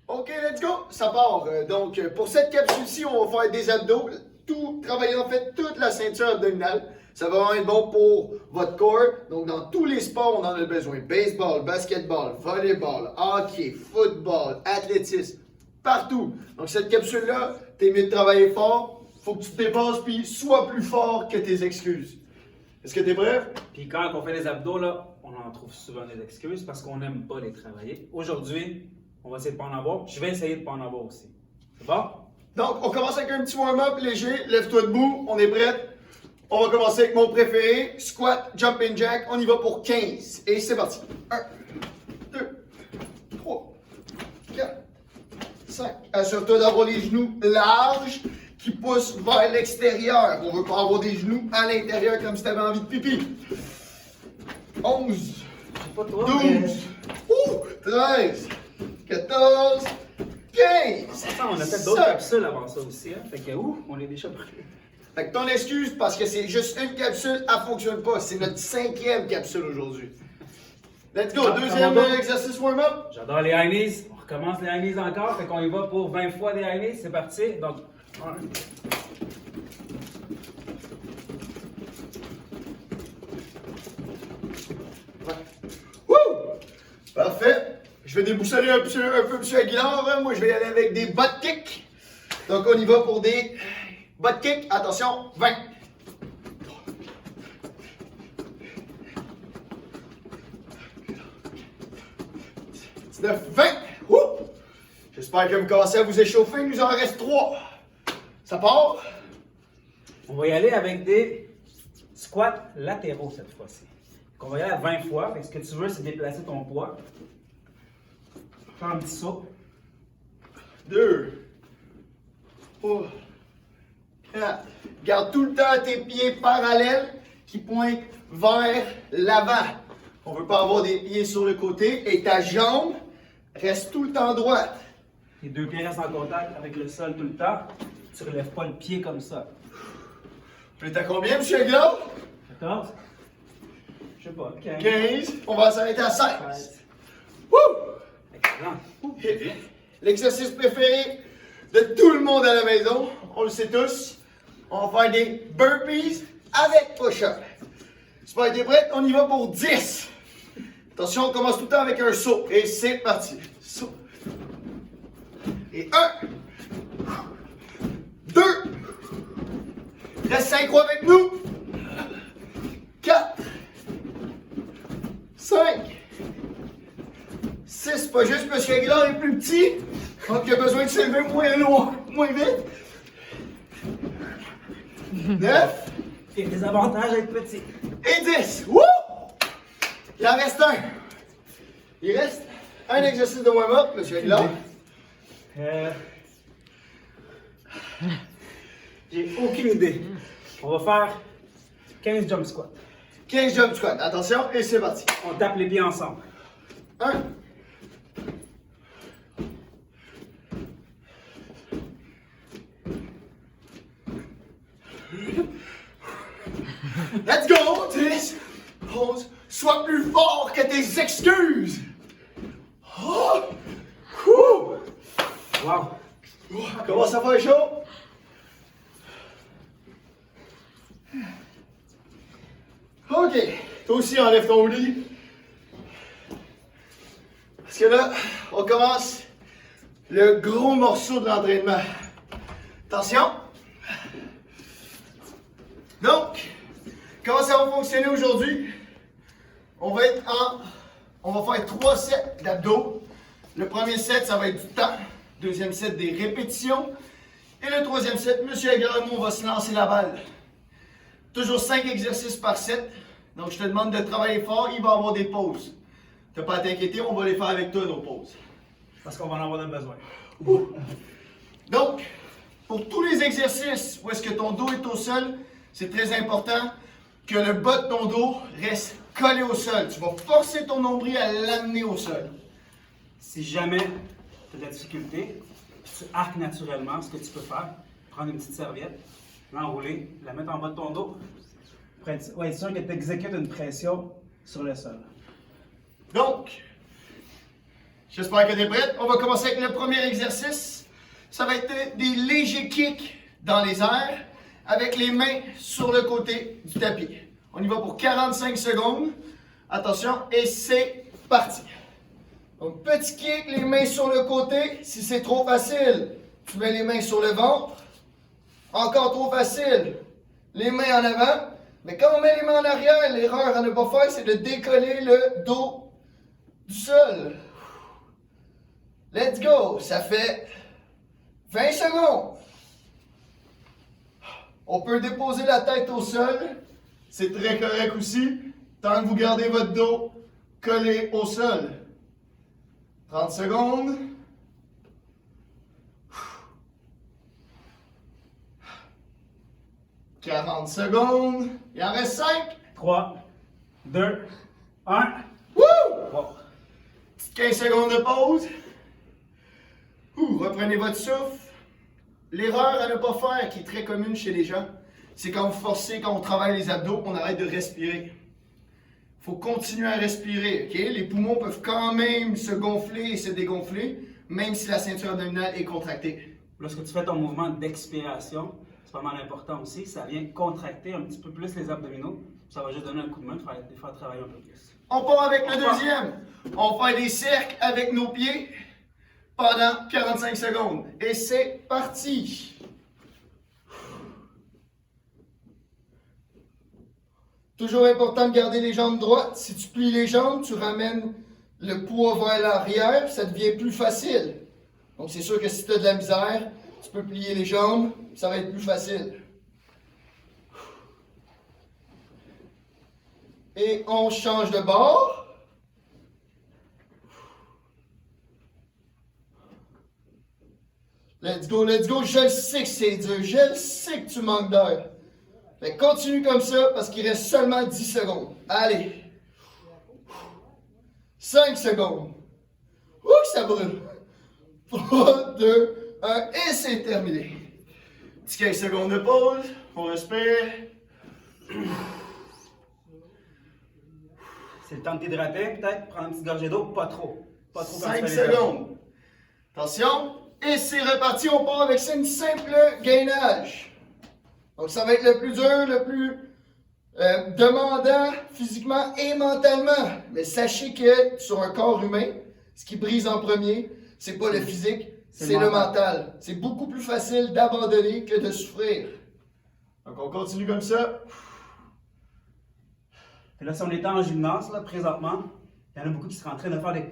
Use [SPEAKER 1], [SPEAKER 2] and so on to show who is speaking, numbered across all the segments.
[SPEAKER 1] OK, let's go! Ça part. Donc, pour cette capsule-ci, on va faire des abdos. Travailler en fait toute la ceinture abdominale. Ça va vraiment être bon pour votre corps. Donc, dans tous les sports, on en a besoin. Baseball, basketball, volleyball, hockey, football, athlétisme, partout. Donc, cette capsule-là, t'es mieux de travailler fort. Faut que tu te dépasses puis sois plus fort que tes excuses. Est-ce que t'es prêt?
[SPEAKER 2] Puis quand on fait les abdos, là, on en trouve souvent des excuses parce qu'on n'aime pas les travailler. Aujourd'hui, on va essayer de ne pas en avoir. Je vais essayer de ne pas en avoir aussi. C'est bon?
[SPEAKER 1] Donc, on commence avec un petit warm-up léger. Lève-toi debout, on est prêt. On va commencer avec mon préféré, squat, jumping jack. On y va pour 15. Et c'est parti. 1, 2, 3, 4, 5. Assure-toi d'avoir les genoux larges qui poussent vers l'extérieur. On veut pas avoir des genoux à l'intérieur comme si tu avais envie de pipi. 11,
[SPEAKER 2] Pas toi,
[SPEAKER 1] 12, 13, 14, 15.
[SPEAKER 2] On a fait d'autres capsules avant ça aussi. Hein? Fait que, on est déjà prêts.
[SPEAKER 1] Fait que ton excuse parce que c'est juste une capsule, elle fonctionne pas. C'est notre 5e capsule aujourd'hui. Let's go, deuxième exercice warm-up.
[SPEAKER 2] J'adore les high knees. On recommence les high knees encore. Fait qu'on y va pour 20 fois des high knees. C'est parti. Donc, 1.
[SPEAKER 1] Wouh! Parfait. Je vais déboussoler un peu M. Aguilar. Hein. Moi, je vais y aller avec des butt kicks. Donc, on y va pour des butt kicks. Attention, 20. 19, 20. Wouh! J'espère que vous commencez à vous échauffer. Il nous en reste 3. Ça part.
[SPEAKER 2] On va y aller avec des squats latéraux cette fois-ci. On va y aller à 20 fois. Fait que ce que tu veux, c'est déplacer ton poids. Fais un petit saut.
[SPEAKER 1] 2, 3, 4. Garde tout le temps tes pieds parallèles qui pointent vers l'avant. On ne veut pas avoir des pieds sur le côté et ta jambe reste tout le temps droite.
[SPEAKER 2] Les deux pieds restent en contact avec le sol tout le temps. Tu ne relèves pas le pied comme ça.
[SPEAKER 1] Puis t'as combien, M. Aguilar?
[SPEAKER 2] 14? Je sais pas. 15.
[SPEAKER 1] 15. On va s'arrêter à 16.
[SPEAKER 2] 16.
[SPEAKER 1] Wouh!
[SPEAKER 2] Excellent.
[SPEAKER 1] L'exercice préféré de tout le monde à la maison, on le sait tous. On va faire des burpees avec push-up. J'espère que t'es prête? On y va pour 10. Attention, on commence tout le temps avec un saut. Et c'est parti. Saut. Et 1. 2. Reste synchro avec nous. 4. 5. 6. Pas juste parce que Aguilar est plus petit. Donc il a besoin de s'élever moins vite. 9.
[SPEAKER 2] Il y a des avantages à être petit.
[SPEAKER 1] Et 10. Wouh! Il en reste un. Il reste un exercice de warm-up, M. Aguilar.
[SPEAKER 2] J'ai aucune idée. On va faire 15 jump squats.
[SPEAKER 1] 15 jump squats. Attention, et c'est parti.
[SPEAKER 2] On tape les pieds ensemble.
[SPEAKER 1] 1. Let's go! 10, 11. Sois plus fort que tes excuses. Oh! Ouh!
[SPEAKER 2] Wow!
[SPEAKER 1] Commence à faire chaud. OK. Toi aussi, enlève ton hoodie. Parce que là, on commence le gros morceau de l'entraînement. Attention. Donc, comment ça va fonctionner aujourd'hui? On va faire 3 sets d'abdos. Le premier set, ça va être du temps. Deuxième set, des répétitions. Et le troisième set, M. Aguilar et moi, on va se lancer la balle. Toujours 5 exercices par set. Donc, je te demande de travailler fort. Il va y avoir des pauses. T'as pas à t'inquiéter, on va les faire avec toi, nos pauses.
[SPEAKER 2] Parce qu'on va en avoir besoin.
[SPEAKER 1] Donc, pour tous les exercices où est-ce que ton dos est au sol, c'est très important que le bas de ton dos reste collé au sol. Tu vas forcer ton nombril à l'amener au sol.
[SPEAKER 2] Si jamais tu as de la difficulté, tu arques naturellement, ce que tu peux faire, prendre une petite serviette, l'enrouler, la mettre en bas de ton dos, pour être sûr que tu exécutes une pression sur le sol.
[SPEAKER 1] Donc, J'espère que tu es prête. On va commencer avec le premier exercice. Ça va être des légers kicks dans les airs avec les mains sur le côté du tapis. On y va pour 45 secondes. Attention, et c'est parti. Donc, petit kick, les mains sur le côté. Si c'est trop facile, tu mets les mains sur le ventre. Encore trop facile, les mains en avant. Mais quand on met les mains en arrière, l'erreur à ne pas faire, c'est de décoller le dos du sol. Let's go! Ça fait 20 secondes. On peut déposer la tête au sol. C'est très correct aussi, tant que vous gardez votre dos collé au sol. 30 secondes. « 40 secondes. Il en reste 5.
[SPEAKER 2] 3, 2, 1.
[SPEAKER 1] Wouh!
[SPEAKER 2] Wow.
[SPEAKER 1] Petite 15 secondes de pause. Reprenez votre souffle. L'erreur à ne pas faire, qui est très commune chez les gens, c'est quand vous forcez, quand on travaille les abdos, on arrête de respirer. Il faut continuer à respirer, ok? Les poumons peuvent quand même se gonfler et se dégonfler, même si la ceinture abdominale est contractée.
[SPEAKER 2] Lorsque tu fais ton mouvement d'expiration, c'est pas mal important aussi, ça vient contracter un petit peu plus les abdominaux. Ça va juste donner un coup de main, les faire travailler un peu plus.
[SPEAKER 1] On part avec le deuxième. On fait des cercles avec nos pieds pendant 45 secondes. Et c'est parti. Toujours important de garder les jambes droites. Si tu plies les jambes, tu ramènes le poids vers l'arrière, ça devient plus facile. Donc c'est sûr que si tu as de la misère, tu peux plier les jambes, ça va être plus facile. Et on change de bord. Let's go, let's go. Je le sais que c'est dur. Je le sais que tu manques d'air. Mais continue comme ça parce qu'il reste seulement 10 secondes. Allez. 5 secondes. Ouh, ça brûle. 3, 2, 1 et c'est terminé. Petit 15 secondes de pause. On respire.
[SPEAKER 2] C'est le temps de t'hydrater, peut-être. Prendre une petite gorgée d'eau, pas trop. Pas trop.
[SPEAKER 1] 5 secondes. Attention. Et c'est reparti. On part avec une simple gainage. Donc ça va être le plus dur, le plus demandant physiquement et mentalement. Mais sachez que sur un corps humain, ce qui brise en premier, c'est pas le physique, c'est le mental. C'est beaucoup plus facile d'abandonner que de souffrir. Donc on continue comme ça.
[SPEAKER 2] Et là, si on était en gymnase, là, présentement, il y en a beaucoup qui seraient en train de faire des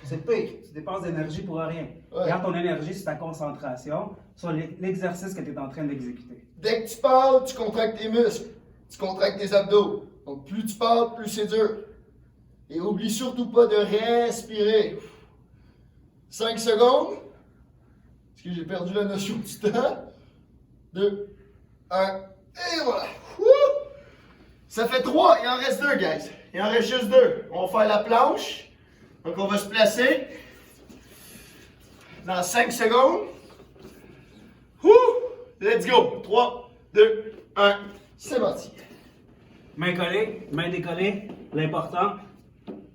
[SPEAKER 2] c'est pire, tu dépenses d'énergie pour rien.
[SPEAKER 1] Ouais.
[SPEAKER 2] Garde ton énergie sur ta concentration, sur l'exercice que tu es en train d'exécuter.
[SPEAKER 1] Dès que tu parles, tu contractes tes muscles, tu contractes tes abdos. Donc plus tu parles, plus c'est dur. Et oublie surtout pas de respirer. 5 secondes. Parce que j'ai perdu la notion du temps. 2, 1, et voilà. Wouh! Ça fait 3, il en reste 2, guys. Il en reste juste 2. On va faire la planche. Donc on va se placer dans 5 secondes. Wouh! Let's go. 3, 2, 1. C'est parti.
[SPEAKER 2] Main collée, main décollée. L'important,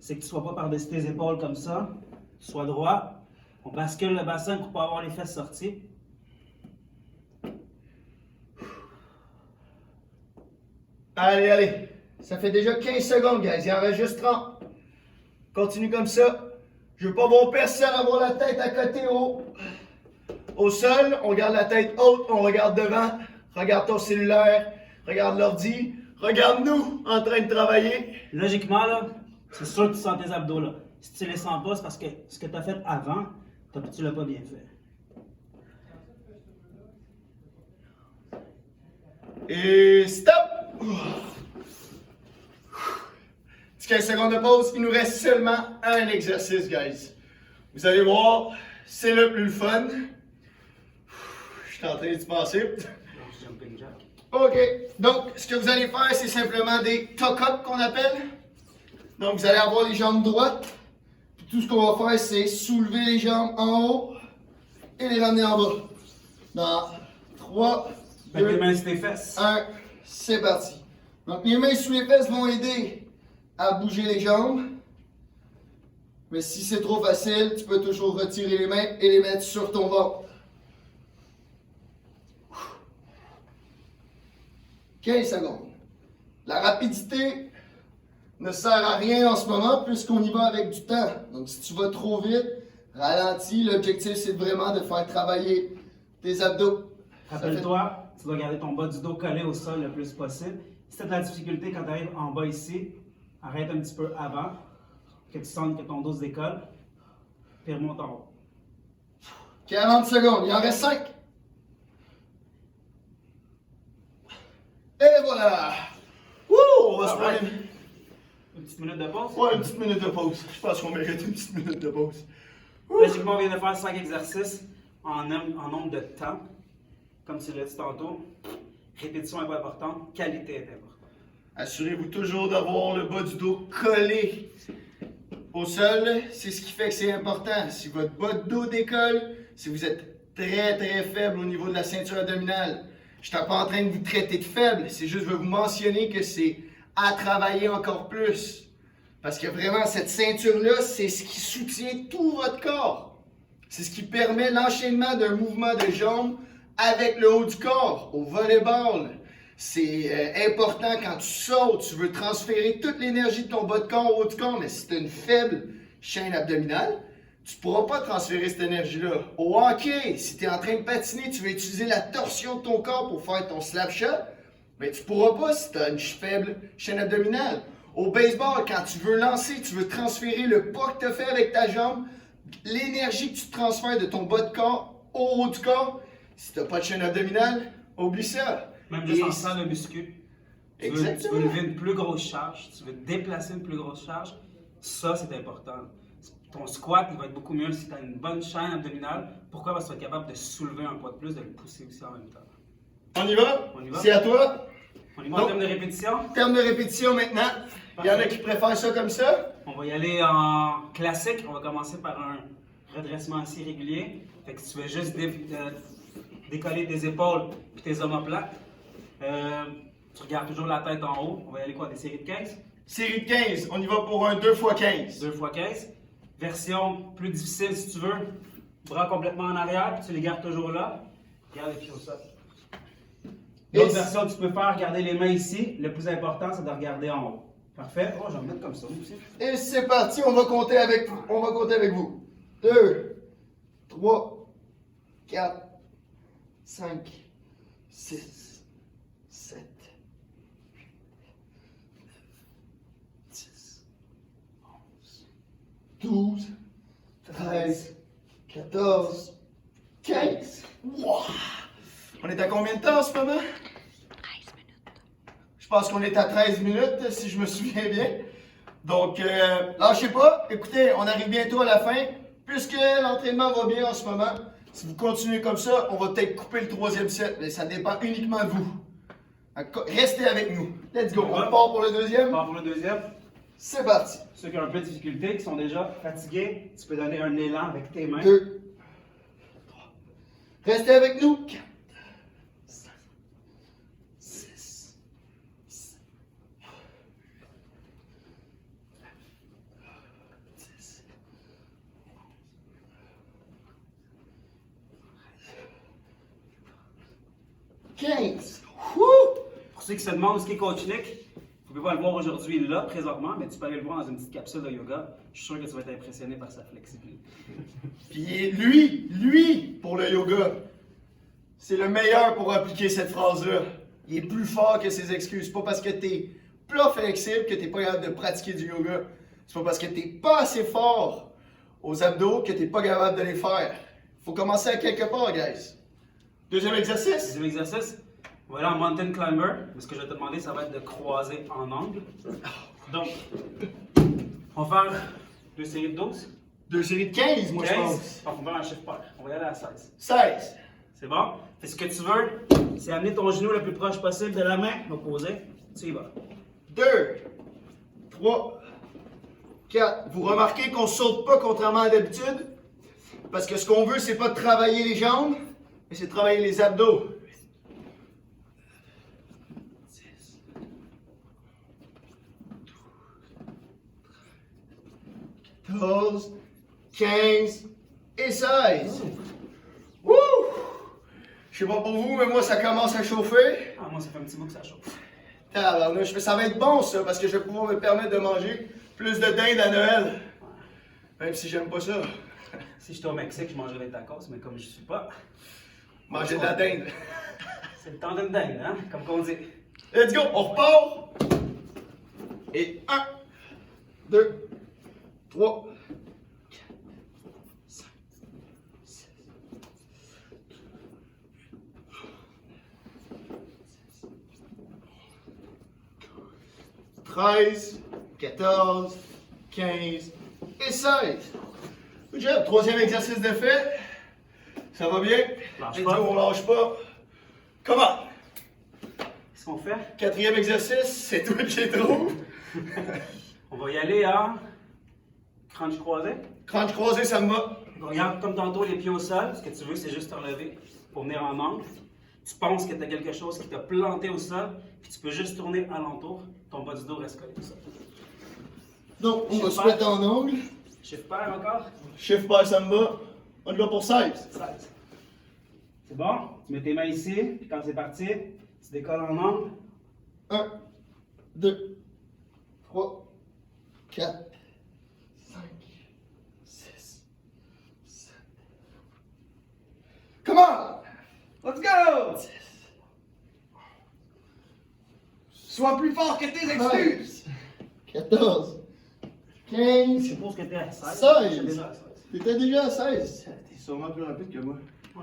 [SPEAKER 2] c'est que tu ne sois pas par-dessus tes épaules comme ça. Tu sois droit. On bascule le bassin pour pas avoir les fesses sorties.
[SPEAKER 1] Allez, allez. Ça fait déjà 15 secondes, guys. Il en reste juste 30. Continue comme ça. Je veux pas voir personne avoir la tête à côté au sol. On garde la tête haute, on regarde devant. Regarde ton cellulaire, regarde l'ordi, regarde-nous en train de travailler.
[SPEAKER 2] Logiquement, là, c'est sûr que tu sens tes abdos là. Si tu les sens pas, c'est parce que ce que tu as fait avant, tu l'as pas bien fait.
[SPEAKER 1] Et stop! 15 secondes de pause, il nous reste seulement un exercice, guys. Vous allez voir, c'est le plus fun. Je suis en train d'y penser. Ok, donc ce que vous allez faire, c'est simplement des tuck-ups qu'on appelle. Donc vous allez avoir les jambes droites. Puis tout ce qu'on va faire, c'est soulever les jambes en haut et les ramener en bas. Dans 3, 2,
[SPEAKER 2] les mains sur tes fesses.
[SPEAKER 1] 1, c'est parti. Donc les mains sous les fesses vont aider à bouger les jambes. Mais si c'est trop facile, tu peux toujours retirer les mains et les mettre sur ton ventre. 15 secondes. La rapidité ne sert à rien en ce moment puisqu'on y va avec du temps. Donc si tu vas trop vite, ralentis. L'objectif, c'est vraiment de faire travailler tes abdos.
[SPEAKER 2] Rappelle-toi, tu dois garder ton bas du dos collé au sol le plus possible. Si tu as de la difficulté quand tu arrives en bas ici, arrête un petit peu avant, que tu sentes que ton dos se décolle, puis remonte en haut.
[SPEAKER 1] 40 secondes, il en reste 5. Et voilà! Wouh! On va se prendre
[SPEAKER 2] Une petite minute de pause.
[SPEAKER 1] une petite minute de pause. Je pense qu'on mérite une petite minute de pause.
[SPEAKER 2] Logiquement, on vient de faire 5 exercices en nombre de temps. Comme tu l'as dit tantôt, répétition n'est pas importante, qualité est importante.
[SPEAKER 1] Assurez-vous toujours d'avoir le bas du dos collé au sol. C'est ce qui fait que c'est important. Si votre bas de dos décolle, si vous êtes très très faible au niveau de la ceinture abdominale, je ne suis pas en train de vous traiter de faible, c'est juste de vous mentionner que c'est à travailler encore plus. Parce que vraiment, cette ceinture-là, c'est ce qui soutient tout votre corps. C'est ce qui permet l'enchaînement d'un mouvement de jambes avec le haut du corps. Au volleyball, c'est important quand tu sautes, tu veux transférer toute l'énergie de ton bas de corps au haut du corps, mais si tu as une faible chaîne abdominale, tu ne pourras pas transférer cette énergie-là. Au hockey, si tu es en train de patiner, tu vas utiliser la torsion de ton corps pour faire ton slap shot, mais tu ne pourras pas si tu as une faible chaîne abdominale. Au baseball, quand tu veux lancer, tu veux transférer le pas que tu as fait avec ta jambe, l'énergie que tu transfères de ton bas de corps au haut du corps, si tu n'as pas de chaîne abdominale, oublie ça.
[SPEAKER 2] Même juste en faisant le muscu. Tu veux lever une plus grosse charge, tu veux déplacer une plus grosse charge, ça c'est important. Ton squat il va être beaucoup mieux si tu as une bonne chaîne abdominale. Pourquoi? Parce que tu vas être capable de soulever un poids de plus, de le pousser aussi en même temps.
[SPEAKER 1] On y va?
[SPEAKER 2] On y va?
[SPEAKER 1] C'est à toi.
[SPEAKER 2] On y va en termes de répétition?
[SPEAKER 1] Terme de répétition maintenant. Il y en a qui préfèrent ça comme ça.
[SPEAKER 2] On va y aller en classique. On va commencer par un redressement assis régulier. Fait que tu veux juste décoller tes épaules et tes omoplates. Tu regardes toujours la tête en haut. On va y aller quoi? Des séries de 15?
[SPEAKER 1] Série de 15. On y va pour un 2x15.
[SPEAKER 2] 2 x 15. Version plus difficile si tu veux. Bras complètement en arrière, puis tu les gardes toujours là. Garde les pieds au sol. L'autre version que tu peux faire, garder les mains ici. Le plus important, c'est de regarder en haut. Parfait. Oh, je vais me mettre comme ça aussi.
[SPEAKER 1] Et c'est parti, on va compter avec vous. 2, 3, 4, 5, 6, 7, 8, 10, 11, 12, 13, 14, 15. Wow! On est à combien de temps en ce moment? 13 minutes. Je pense qu'on est à 13 minutes, si je me souviens bien. Donc, lâchez pas. Écoutez, on arrive bientôt à la fin. Puisque l'entraînement va bien en ce moment, si vous continuez comme ça, on va peut-être couper le 3e set, mais ça dépend uniquement de vous. Restez avec nous. Let's go. On part pour le 2e?
[SPEAKER 2] On part pour le 2e.
[SPEAKER 1] C'est parti.
[SPEAKER 2] Ceux qui ont un peu de difficulté, qui sont déjà fatigués, tu peux donner un élan avec tes mains.
[SPEAKER 1] 2, 3. Restez avec nous. 4, 5, 6, 7, 10, 15. Wouh!
[SPEAKER 2] Pour ceux qui se demandent ce qu'est Coach Nick, vous pouvez pas le voir aujourd'hui là, présentement, mais tu peux aller le voir dans une petite capsule de yoga. Je suis sûr que tu vas être impressionné par sa flexibilité.
[SPEAKER 1] Puis lui, pour le yoga, c'est le meilleur pour appliquer cette phrase-là. Il est plus fort que ses excuses. C'est pas parce que t'es plat flexible que t'es pas capable de pratiquer du yoga. C'est pas parce que t'es pas assez fort aux abdos que t'es pas capable de les faire. Faut commencer à quelque part, guys. Deuxième exercice.
[SPEAKER 2] Deuxième exercice, on va aller en mountain climber. Mais ce que je vais te demander, ça va être de croiser en angle. Donc, on va faire 2 séries de 12.
[SPEAKER 1] 2 séries de 15, moi, je pense.
[SPEAKER 2] On va faire un chiffre pair. On va y aller à 16.
[SPEAKER 1] 16.
[SPEAKER 2] C'est bon? Fait ce que tu veux, c'est amener ton genou le plus proche possible de la main opposée. Tu y vas.
[SPEAKER 1] 2, 3, 4. Vous remarquez qu'on ne saute pas contrairement à d'habitude? Parce que ce qu'on veut, c'est pas de travailler les jambes, mais c'est de travailler les abdos. 10, 12, 13, 14, 15 et 16. Wouh! Je sais pas pour vous, mais moi, ça commence à chauffer.
[SPEAKER 2] Ah, moi, ça fait un petit bout que ça chauffe.
[SPEAKER 1] Tabarnouche, mais ça va être bon, ça, parce que je vais pouvoir me permettre de manger plus de dinde à Noël. Même si j'aime pas ça.
[SPEAKER 2] Si j'étais au Mexique, je mangerais des tacos, mais comme je suis pas,
[SPEAKER 1] Manger de la dinde.
[SPEAKER 2] c'est le temps d'une dinde, hein, comme qu'on dit.
[SPEAKER 1] Let's go, on repart. Et 1, 2, 3, 4, 5, 6, 13, 14, 15 et 16. Good job. Troisième exercice de fait. Ça va bien?
[SPEAKER 2] Lâche
[SPEAKER 1] Let's
[SPEAKER 2] pas.
[SPEAKER 1] go, on lâche pas. Comment?
[SPEAKER 2] Qu'est-ce qu'on fait?
[SPEAKER 1] Quatrième exercice, c'est toi qui les trouves.
[SPEAKER 2] On va y aller à crunch croisé.
[SPEAKER 1] Crunch croisé, ça me va.
[SPEAKER 2] Regarde comme tantôt les pieds au sol. Ce que tu veux, c'est juste te relever pour venir en angle. Tu penses que tu as quelque chose qui t'a planté au sol, puis tu peux juste tourner alentour. Ton bas du dos reste collé au sol.
[SPEAKER 1] Donc, on va se
[SPEAKER 2] Super.
[SPEAKER 1] mettre en angle.
[SPEAKER 2] Shift pair encore.
[SPEAKER 1] Shift par ça me va. On y va pour 16.
[SPEAKER 2] 16. C'est bon? Tu mets tes mains ici, puis quand c'est parti, tu décolles en angle.
[SPEAKER 1] 1, 2, 3, 4, 5, 6, 7. Come on!
[SPEAKER 2] Let's go!
[SPEAKER 1] Sois plus fort que tes excuses! 14, 15.
[SPEAKER 2] Je suppose que t'es à 16.
[SPEAKER 1] 16.
[SPEAKER 2] J'étais déjà à 16.
[SPEAKER 1] T'étais déjà à 16. T'es sûrement plus rapide que moi.
[SPEAKER 2] Ouais.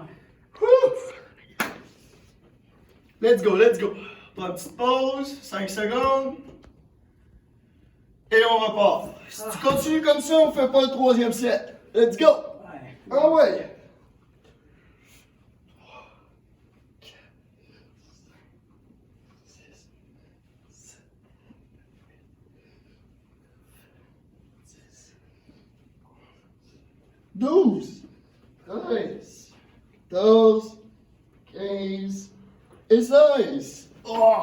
[SPEAKER 1] Ouh! Let's go, let's go. Prends une petite pause, 5 secondes. Et on repart. Si tu continues comme ça, on fait pas le troisième set. Let's go!
[SPEAKER 2] Ouais.
[SPEAKER 1] Ah ouais! 12, 13, 14, 15 et 16. Oh!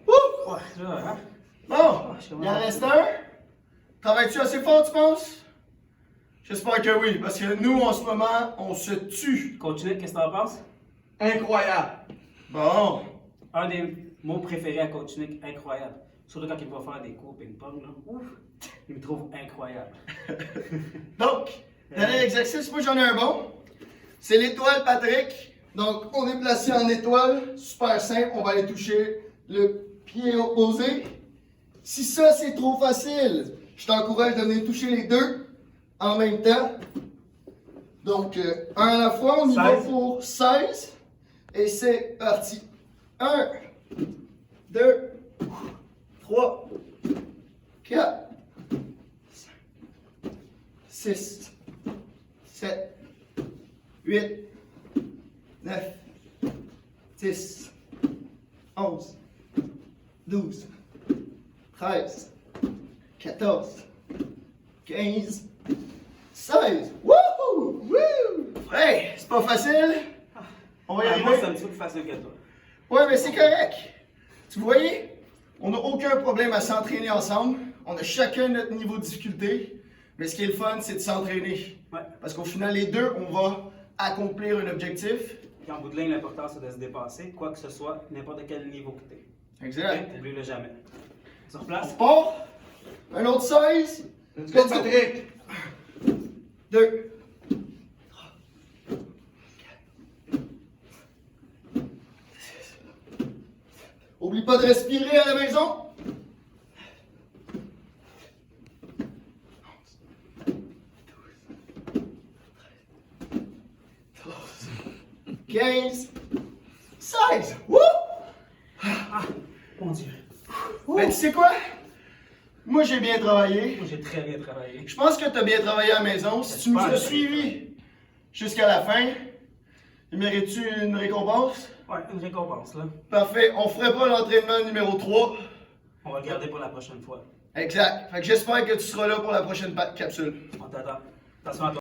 [SPEAKER 1] Ouh!
[SPEAKER 2] Ouais, là, hein?
[SPEAKER 1] Bon,
[SPEAKER 2] je commence
[SPEAKER 1] il en
[SPEAKER 2] à-
[SPEAKER 1] reste un. Travailles-tu assez fort, tu penses? J'espère que oui, parce que nous, en ce moment, on se tue.
[SPEAKER 2] Coach Nick, qu'est-ce que t'en penses?
[SPEAKER 1] Incroyable. Bon.
[SPEAKER 2] Un des mots préférés à Coach Nick, incroyable. Surtout quand il va faire des cours ping-pong, là. Ouf! Il me trouve incroyable.
[SPEAKER 1] Donc, dernier exercice, moi j'en ai un bon. C'est l'étoile Patrick. Donc, on est placé en étoile. Super simple. On va aller toucher le pied opposé. Si ça, c'est trop facile, je t'encourage de venir toucher les deux en même temps. Donc, un à la fois, on y va
[SPEAKER 2] 16.
[SPEAKER 1] pour 16. Et c'est parti. 1, 2, 3, 4, 5, 6, 7, 8, 9, 10, 11, 12, 13, 14, 15, 16. Wouhou! Wouh! Hey, c'est pas facile. On va y
[SPEAKER 2] Ouais, moi, c'est un
[SPEAKER 1] arriver.
[SPEAKER 2] petit peu plus facile que toi.
[SPEAKER 1] Ouais, mais c'est correct. Tu voyez, on n'a aucun problème à s'entraîner ensemble. On a chacun notre niveau de difficulté. Mais ce qui est le fun, c'est de s'entraîner.
[SPEAKER 2] Ouais.
[SPEAKER 1] Parce qu'au final, les deux, on va accomplir un objectif.
[SPEAKER 2] Puis en bout de ligne, l'important, c'est de se dépasser, quoi que ce soit, n'importe quel niveau que t'es.
[SPEAKER 1] Exact.
[SPEAKER 2] Oublie-le jamais. Sur
[SPEAKER 1] On
[SPEAKER 2] place.
[SPEAKER 1] repart. Un autre 16.
[SPEAKER 3] Let's go, Patrick!
[SPEAKER 1] 2. Oublie pas de respirer à la maison. 15, 16. Wouh!
[SPEAKER 2] Ah, mon Dieu.
[SPEAKER 1] Ben, tu sais quoi? Moi, j'ai bien travaillé.
[SPEAKER 2] Moi, j'ai très bien travaillé.
[SPEAKER 1] Je pense que tu as bien travaillé à la maison. Si tu nous as suivis jusqu'à la fin, mérites-tu une récompense?
[SPEAKER 2] Ouais, une récompense, là.
[SPEAKER 1] Parfait. On ferait pas l'entraînement numéro 3.
[SPEAKER 2] On va le garder pour la prochaine fois.
[SPEAKER 1] Exact. Fait que j'espère que tu seras là pour la prochaine capsule.
[SPEAKER 2] On t'attend. Attention à toi.